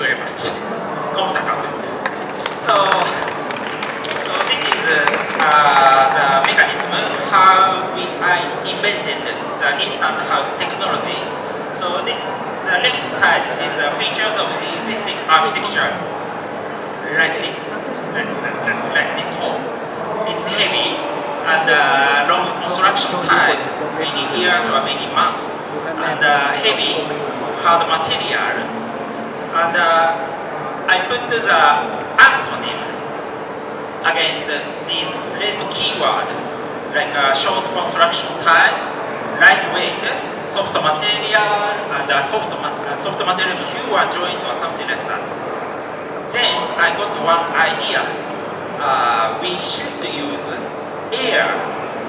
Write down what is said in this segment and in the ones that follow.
very much. Komsaka. So this is the mechanism how I invented the instant house technology. So the left side is the features of the existing architecture, like this home. It's heavy and long construction time, many years or many months, and heavy hard material. And I put the antonym against these red keyword, like short construction time, lightweight, soft material, and soft material fewer joints or something like that. Then I got one idea. We should use air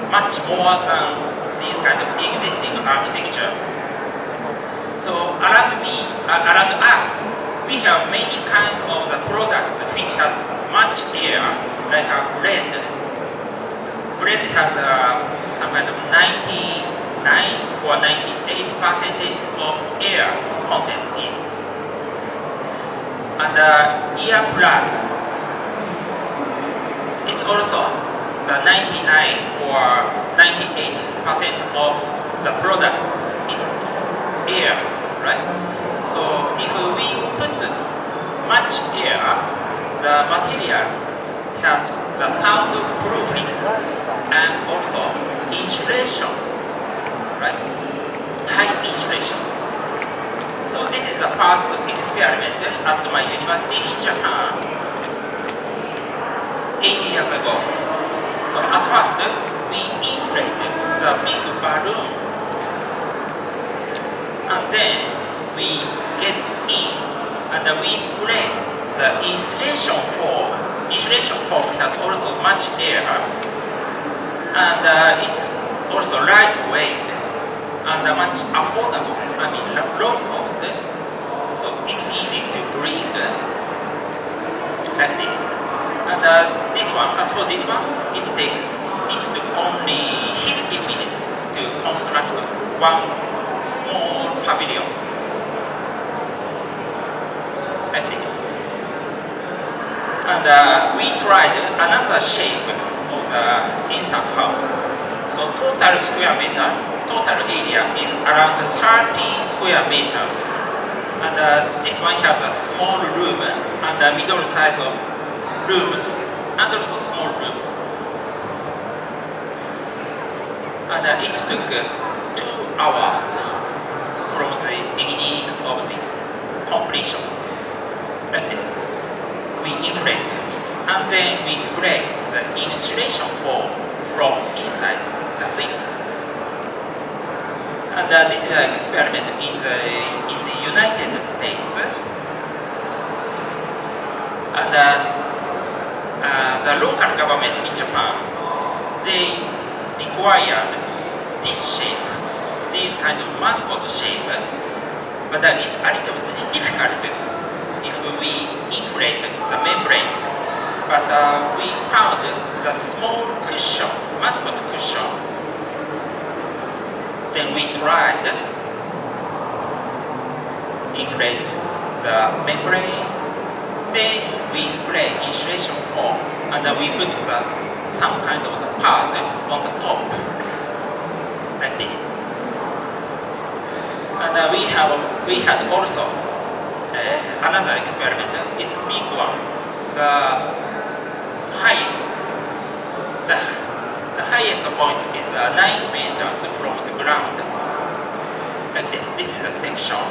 much more than these kind of existing architecture. So around us, we have many kinds of the products which has much air, like a bread. Bread has some kind of 99 or 98% of air content is. And earplug, it's also the 99 or 98% of the product, it's air, right? So if we put much air, the material has the soundproofing and also insulation, right? High insulation. So this is the first experiment at my university in Japan 8 years ago. So at first we inflated the big balloon and then we get in and we spray the insulation foam. Insulation foam has also much air and it's also lightweight and much affordable, low cost. So it's easy to bring like this. And this one, as for this one, it took only 15 minutes to construct one small pavilion. Like this. And we tried another shape of the instant house. So total square meter, total area is around 30 square meters. And this one has a small room and a middle size of rooms and also small rooms. And it took 2 hours from the beginning of the completion. Like this. We inflate and then we spray the insulation foam from inside. That's it. And this is an experiment in the United States. And the local government in Japan, they required this shape, this kind of mascot shape, but it's a little bit difficult if we inflate the membrane. But we found the small cushion, mascot cushion. Then we tried inflate the membrane. Then we spray insulation foam and we put some kind of the part on the top, like this. And we had also another experiment. It's a big one. The highest point is 9 meters from the ground. Like this. This is a section.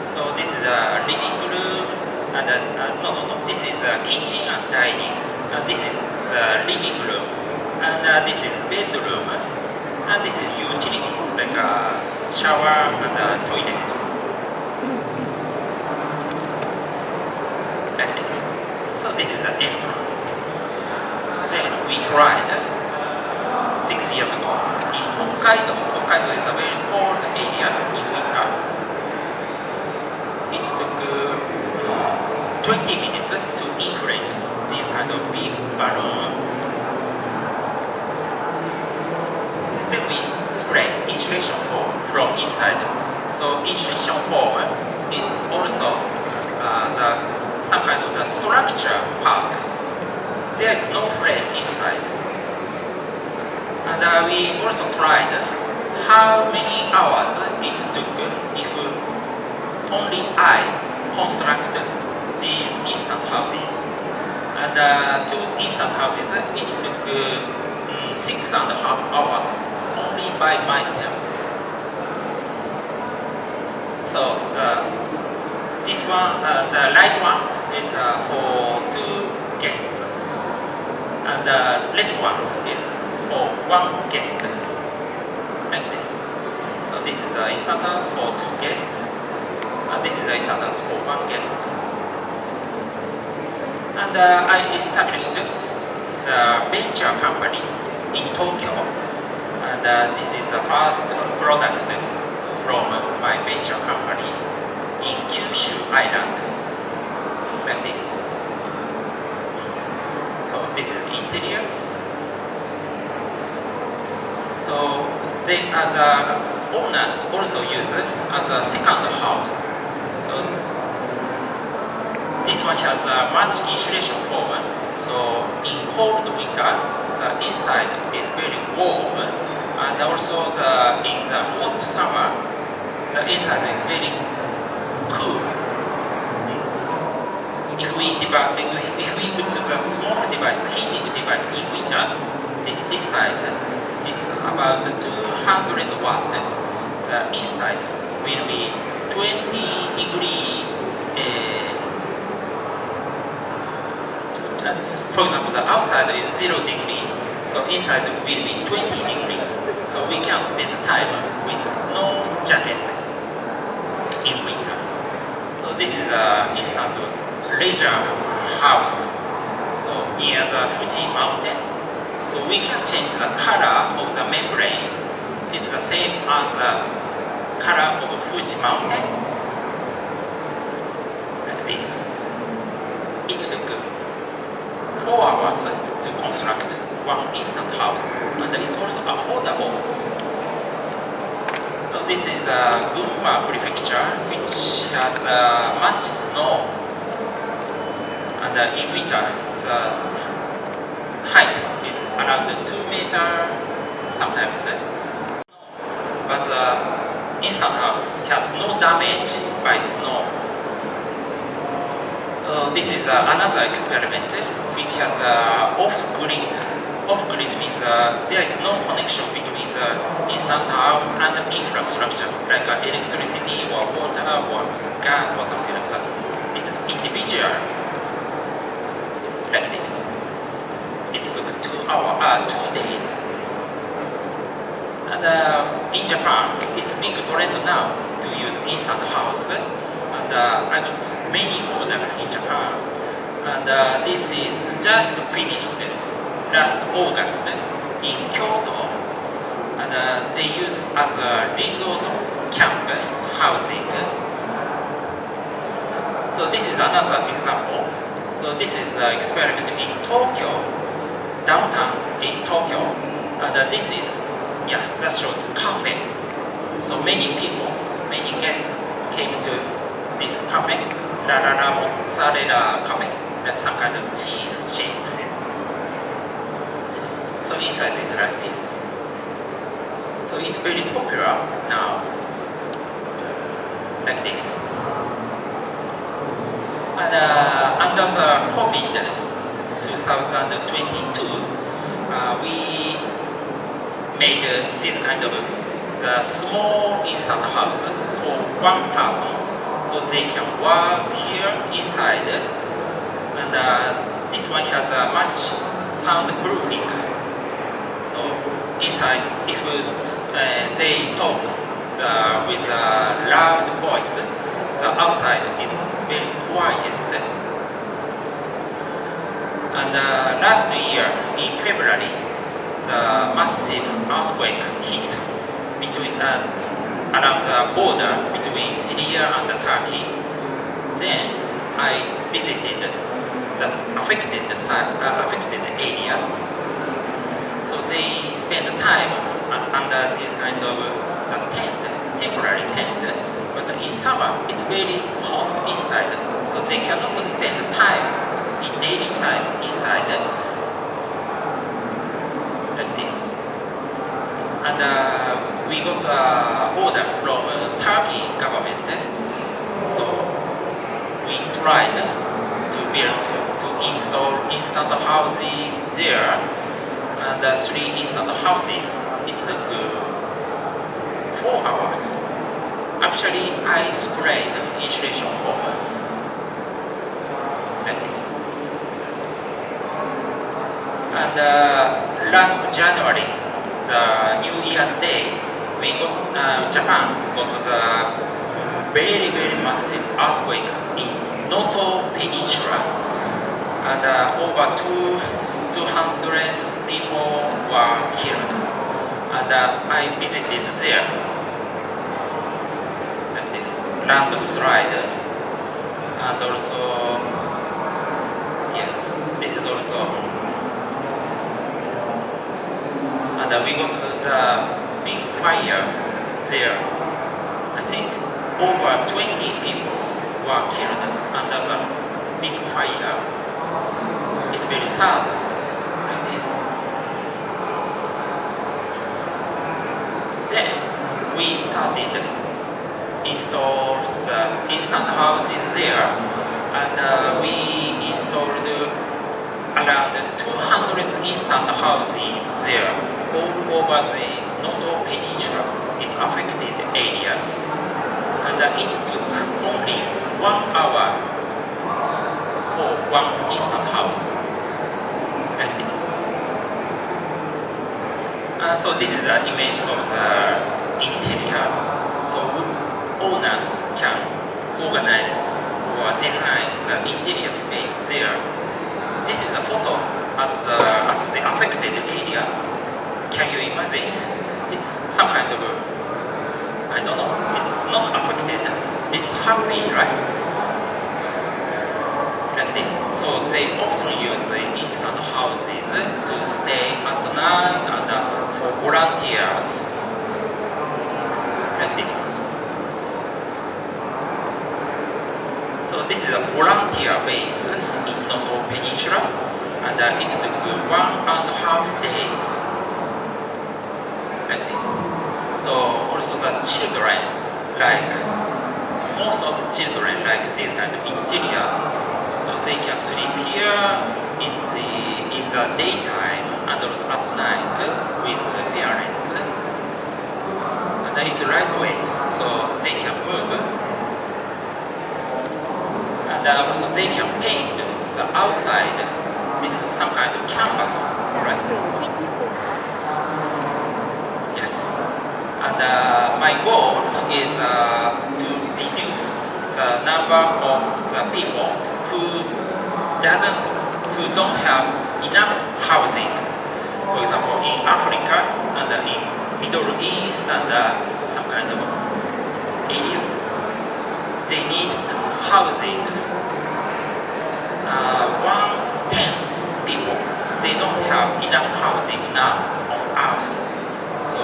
So this is a living room. And this is a kitchen and dining. This is the living room. And this is bedroom. And this is utilities like a shower and a toilet. Like this. So this is the entrance. Then we tried 6 years ago in Hokkaido. Hokkaido is a very cold area in winter. It took 20 minutes to inflate this kind of big balloon. Then we spray insulation foam from inside. So insulation foam is also structure part, there is no frame inside. And we also tried how many hours it took if only I construct these instant houses. And two instant houses, it took 6.5 hours only by myself. So this one, the right one is for two guests, and the left one is for one guest, like this. So this is the instant house for two guests, and this is the instant house for one guest. And I established the venture company in Tokyo, and this is the first product from my venture company in Kyushu Island, like this. So this is the interior. So they, as owners, also use it as a second house. So this one has a much insulation form. So in cold winter, the inside is very warm, and also in the hot summer, the inside is very cool. If we put the small device, heating device in winter, this size, it's about 200 watt. The inside will be 20 degree. For example, the outside is 0 degree, so inside will be 20 degree. So we can spend time with no jacket in winter. So this is an instant leisure house. So near the Fuji mountain. So we can change the color of the membrane. It's the same as the color of Fuji mountain. Like this. It took 4 hours to construct one instant house, and it's also affordable. So this is Gunma Prefecture, which has much snow, and in winter the height is around 2 meters sometimes. But the instant house has no damage by snow. This is another experiment which has off-grid. Off-grid means there is no connection between the instant house and the infrastructure, like electricity or water or gas or something like that. It's individual, like this. It took 2 days. And in Japan, it's big trend now to use instant house. And I got many models in Japan. And this is just finished last August in Kyoto. And they use as a resort camp housing. So this is another example. So this is an experiment in Tokyo, downtown in Tokyo. And this is, that shows cafe. So many people, many guests came to this cafe, La Mozzarella cafe, that's some kind of cheese shape. So inside is like this. So it's very popular now, like this. And under the COVID 2022, we made this kind of the small instant house for one person. So they can work here inside, and this one has a much soundproofing. So inside, if they talk with a loud voice, the outside is very quiet. And last year in February, the massive earthquake hit between around the border between Syria and Turkey. Then I visited the affected area. So they spend time under this kind of the tent, temporary tent. But in summer, it's very hot inside, so they cannot spend time daily time inside like this. And we got an order from Turkey government, so we tried to build to install instant houses there, and 3 instant houses. It took 4 hours. Actually, I sprayed insulation foam like this. And last January, the New Year's Day, we got Japan got the very massive earthquake in Noto Peninsula, and over 200 people were killed. And I visited there. Like this landslide, and also yes, this is also. And we got the big fire there. I think over 20 people were killed under the big fire. It's very sad like this. Then we started install the instant houses there, and we installed around 200 instant houses there all over the Noto Peninsula, its affected area, and it took only 1 hour for 1 instant house like this. So this is the image of the interior. So owners can organize or design the interior space there. This is a photo at the affected area. Can you imagine? It's some kind of, I don't know, it's not affected. It's happy, right? Like this. So they often use the instant houses to stay at night and for volunteers. Like this. So this is a volunteer base in Noto Peninsula, and it took 1.5 days. Like this. So also the children, like most of children like this kind of interior, so they can sleep here in the daytime and also at night with the parents. And it's lightweight, so they can move. And also they can paint the outside. This is some kind of canvas, right? Yes. And my goal is to reduce the number of the people who don't have enough housing. For example, in Africa and in Middle East and some kind of area, they need housing. 1/10 people, they don't have enough housing now on Earth. So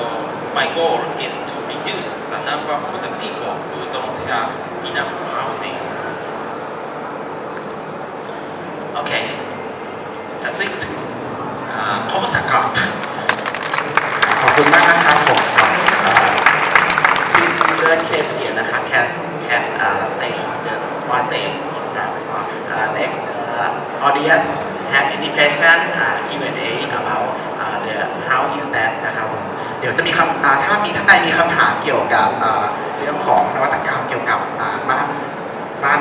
my goal is to reduce the number of the people who don't have enough housing. Okay, that's it. ขอบคุณครับ ขอบคุณมากนะครับผมที่เดินเคสเกียรนะคะ can stay one stay next audience have any question Q&A about the how is that นะครับผมเดี๋ยวจะมีถ้ามีท่านใดมีคำถามเกี่ยวกับเรื่องของนวัตกรรมเกี่ยวกับบ้าน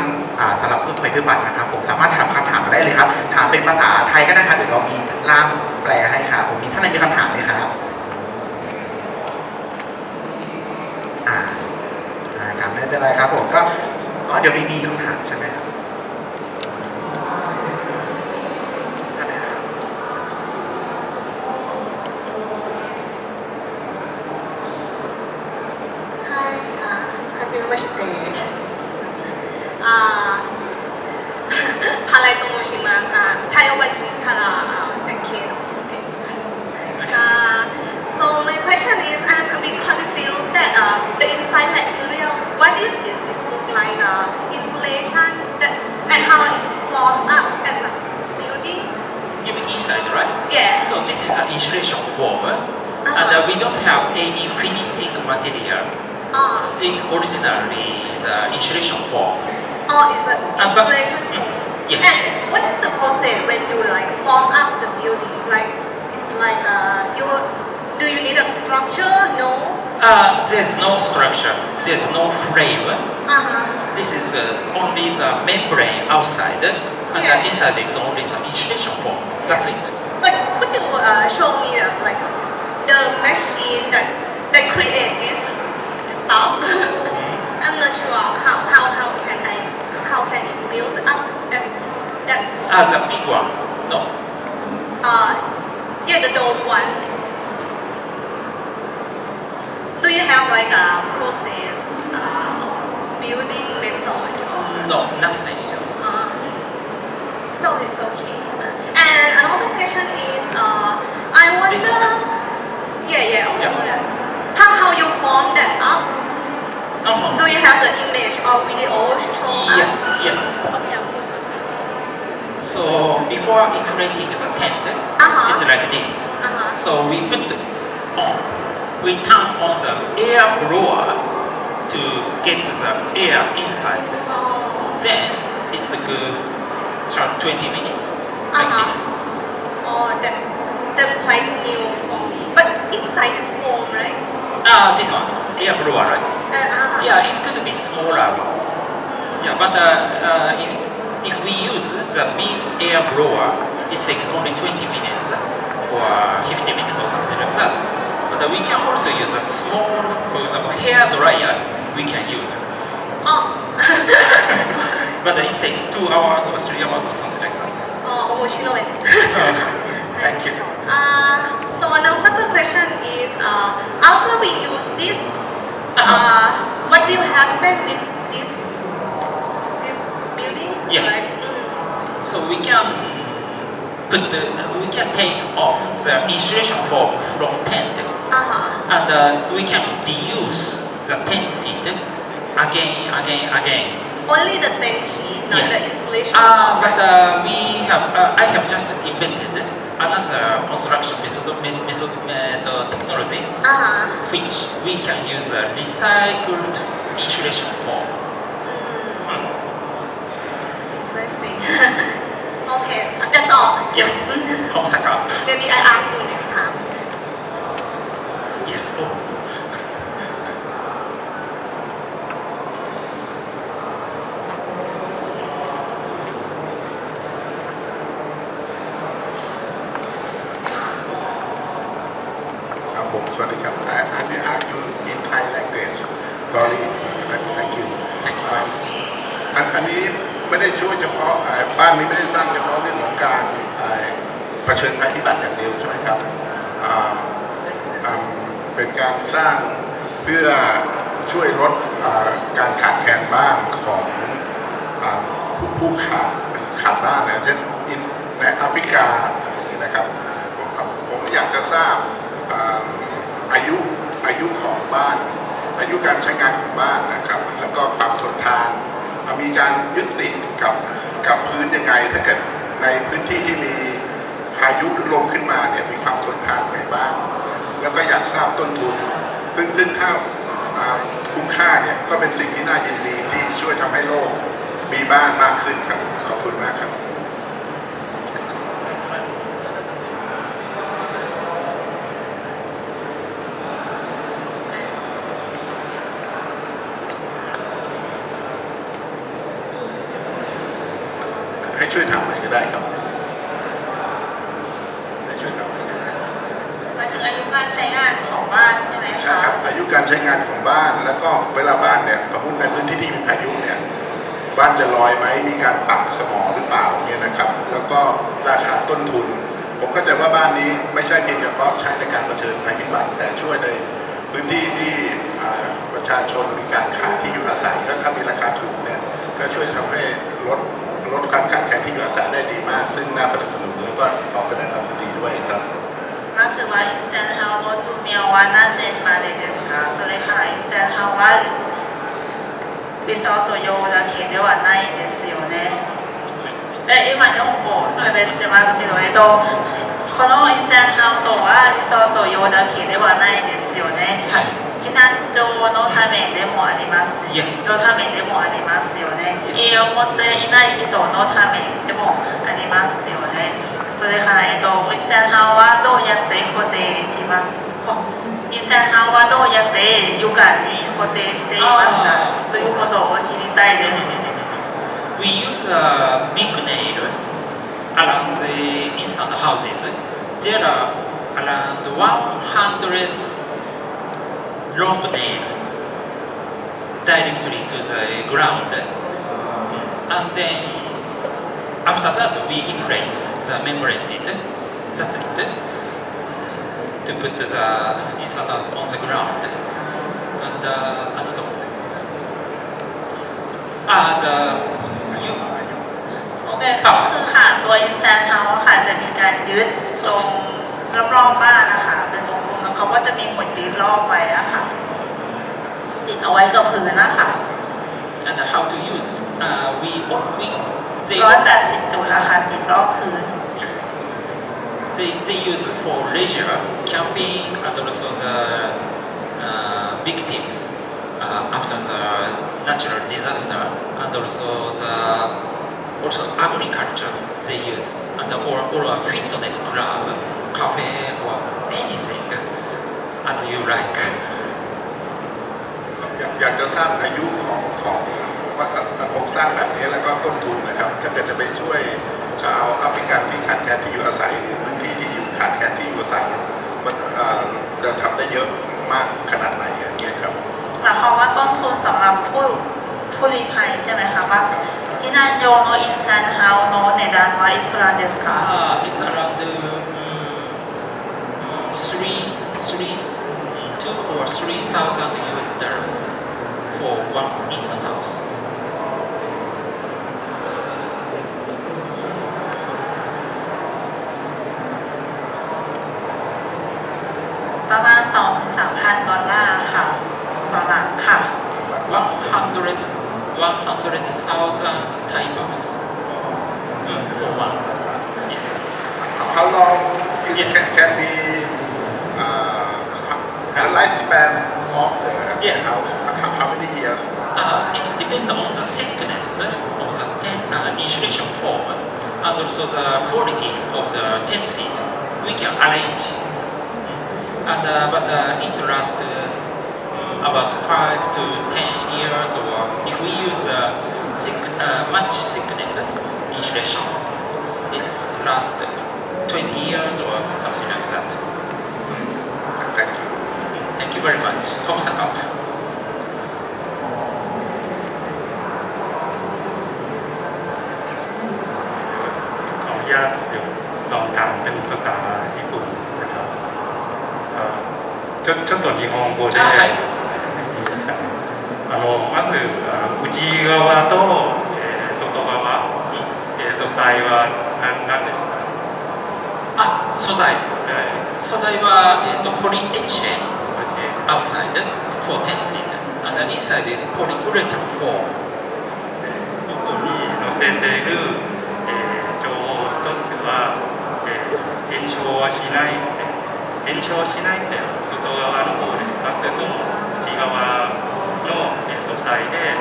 สำหรับผู้ป่วยบัตรนะครับผมสามารถถามคำถามได้เลยครับถามเป็นภาษาไทยก็ได้ครับเดี๋ยวเรามีล่ามแปลให้ครับผมมีท่านใดมีคำถามไหมครับครับไม่เป็นไรครับผมก็เดี๋ยวมีคำถามใช่ไหมครับ하라이 동시마사 타이완 신카라 second. So my question is, I'm a bit confused that the inside materials, what is it? It look like insulation. The insulation foam, and we don't have any finishing material. It's originally the insulation foam. It's an But- installation form. yes. And what is the process when you like form up the building? Like it's like do you need a structure? No. There's no structure. There's no frame. This is only the membrane outside, and Yeah. inside is only the insulation foam. That's it. But could you show me like the machine that create this stuff? I'm not sure how can it build up that The big one. No. yeah, the dome one. Do you have like a process building method or No, nothing. so it's okay. And another question is I wonder This one? yeah also Yeah. that's how you form that up. Uh-huh. Do you have the image or video to show us? Yes. So before inflating the tent, it's like this. So we turn on the air blower to get the air inside. Then it's a good 20 minutes like this. Oh, that's quite new form. But inside is foam, right? This one, air blower, right? Yeah, it could be smaller. Yeah, but if we use the big air blower, it takes only 20 minutes or 50 minutes or something like that. But we can also use a small, for example, hair dryer we can use. But it takes 2 hours or 3 hours or something like that. 面白いです Thank you. So another question is after we use this what will happen with this building? Yes. Like, So we can take off the insulation foam from tent, and we can reuse the tent sheet again. Only the tent sheet, not the insulation. But I have just invented another construction technology, which we can use a recycled insulation foam. Interesting. Okay, that's all. Yeah, from Saka. Maybe I ask you next time. Yes. Oh. ผมสวัสดีครับ I will ask you in Thai language sorry thank you อันนี้ไม่ได้ช่วยเฉพาะบ้านนี้ไม่ได้สร้างเฉพาะเรื่องของการเผชิญภัยพิบัติอย่างเดียวใช่ไหมครับเป็นการสร้างเพื่อช่วยลดการขาดแคลนบ้านของผู้ขาดบ้านนะเช่นในแอฟริกานะครับผมอยากจะทราบอายุของบ้านอายุการใช้งานของบ้านนะครับแล้วก็ความทนทานมีการยึดติดกับพื้นยังไงถ้าเกิดในพื้นที่ที่มีพายุลมขึ้นมาเนี่ยมีความทนทานไหนบ้างแล้วก็อยากทราบต้นทุนซึ่งถ้าคุ้มค่าเนี่ยก็เป็นสิ่งที่น่ายินดีที่ช่วยทำให้โลกมีบ้านมากขึ้นครับขอบคุณมากครับให้ช่วยทำอะไรก็ได้ครับให้ช่วยทำอะไรก็ได้หมายถึงอายุการใช้งานของบ้านใช่ไหมคะ ใช่ครับอายุการใช้งานของบ้านแล้วก็เวลาบ้านเนี่ยสมมติในพื้นที่ที่มีพายุเนี่ยบ้านจะลอยไหมมีการปรับสมอหรือเปล่าเนี่ยนะครับแล้วก็ราคาต้นทุนผมเข้าใจว่าบ้านนี้ไม่ใช่เพียงเฉพาะใช้ในการเผชิญภัยพิบัติแต่ช่วยในพื้นที่ที่ประชาชนมีการขาดที่อยู่อาศัยก็ถ้ามีราคาถูกเนี่ยก็ช่วยทำให้ลดการขาดแคลนที่อยู่อาศัยได้ดีมากซึ่งน่าสนับสนุนแล้วก็ขอแสดงความยินดีด้วยครับまずは以前はご注明は何年までですか。それから以前はリゾート用だけではないですよね。今日本語喋ってますけど、このインターンハウトは理想と用だけではないですよね。はい。避難所のためでもあります。 Yes. のためでもありますよね。 Yes. 家を持っていない人のためでもありますよね。それから、インターンハウはどうやって固定しますインターンハウはどうやって床に固定していますかということを知りたいです。We use a big nail around the inside houses. There are around 100 long nail directly to the ground, and then after that we inflate the membrane sheet. That's it. To put the inside house on the ground, and another one. You โอเคค่ะคือค่ะตัวอินแซนเฮาส์ค่ะจะมีการยึดตรงรอบๆบ้านนะคะเป็นวงกลมแล้วเขาก็จะมีหมุดยึดรอบไว้อะค่ะติดเอาไว้กับพื้นนะคะ and how to use? We 180 จุดนะคะติดรอบพื้น they use it for leisure, camping, and also the victims after the natural disaster, and also agriculture they use, and or a fitness club, cafe, or anything as you like. อยากจะทราบอายุของโครงสร้างแบบนี้แล้วก็ต้นทุนนะครับถ้าเกิดจะไปช่วยชาวแอฟริกันที่ขาดแคลนที่อยู่อาศัยพื้นที่ที่อยู่ขาดแคลนที่อยู่อาศัยมันจะทำได้เยอะมากขนาดไหนอย่างเงี้ยครับหมายความว่าต้นทุนสำหรับผู้ลี้ภัยใช่ไหมคะว่า避難所のインサンハウの値段はいくらですか It's around 2 or 3,000 US dollars for one instant house. ประมาณ 2-3,000 ดอลลาร์ค่ะต่อหลังค่ะ 100,000 Thai bahts for one. Yes. How long it Yes. can be the lifespan of the Yes. house? How many years? It depends on the thickness of the insulation foam and also the quality of the tent seat. We can arrange it. But it lasts about 5 to 10 years, or if we use much thickness insulation, it's last 20 years or something like that. Thank you. Thank you very much. Komsakap. ขออนุญาตเดี๋ยวลองถามเป็นภาษาญี่ปุ่นนะครับちょっと日本語でいいですかね。まず内側と外側、素材は何ですか。素材。素材はポリエチレン outside for tent seat, and the inside is polyurethane foam. ここに載せている情報としては炎症はしない炎症しないって外側の方ですか、それとも内側の素材で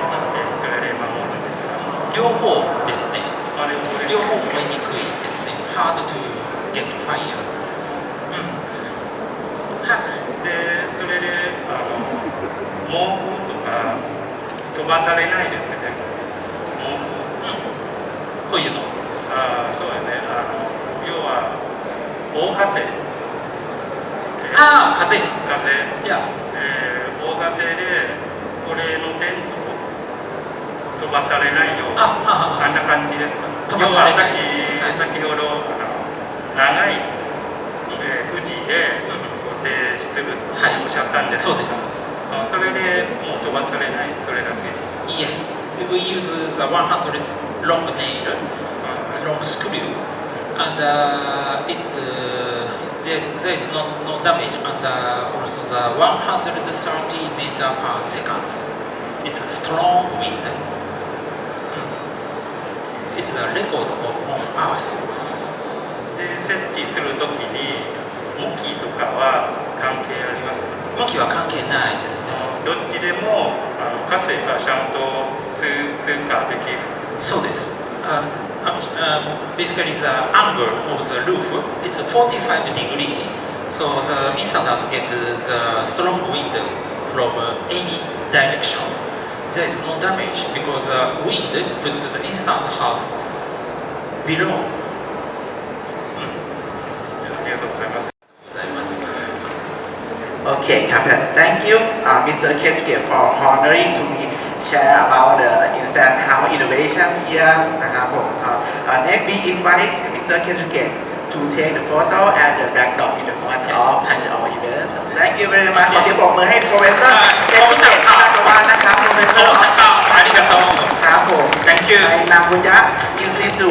それで守るんですか。両方ですね。両方両方燃えにくいですね。hard to get fire。でそれで毛布とか飛ばされないですね。毛布。こういうの。そうですね。要は大風。風。いや。大風でこれのテントを飛ばされないようなあんな感じですか。飛ばされないです。先ほど長い藤で固定するとおっしゃったんですけど、そうです。それでもう飛ばされないそれだけ。Yes, we use the 100 long nail, long screw, and there is no damage, and also the 130 meter per second. It's a strong wind. It's the record on Earth. で設置するときに向きとかは関係ありますか？向きは関係ないですね。どっちでも火星がちゃんと通過できる。そうです。Basically, the angle of the roof it's 45 degree, so the instant house get the strong wind from any direction. There is no damage because the wind put the instant house below. ありがとうございます。ございます。Okay, thank you, Mr. Keisuke, for honoring to me share about the instant house innovation here. นะครับผม Next, we invite Mr. Keisuke to take the photo and the backdrop in the front of our event. Thank you very much. ขอเสียงปรบมือให้ Professor Keisuke Kitagawa นะครับ Professor ありがとう。ครับผม Thank you. ในนามบุญยะ Institute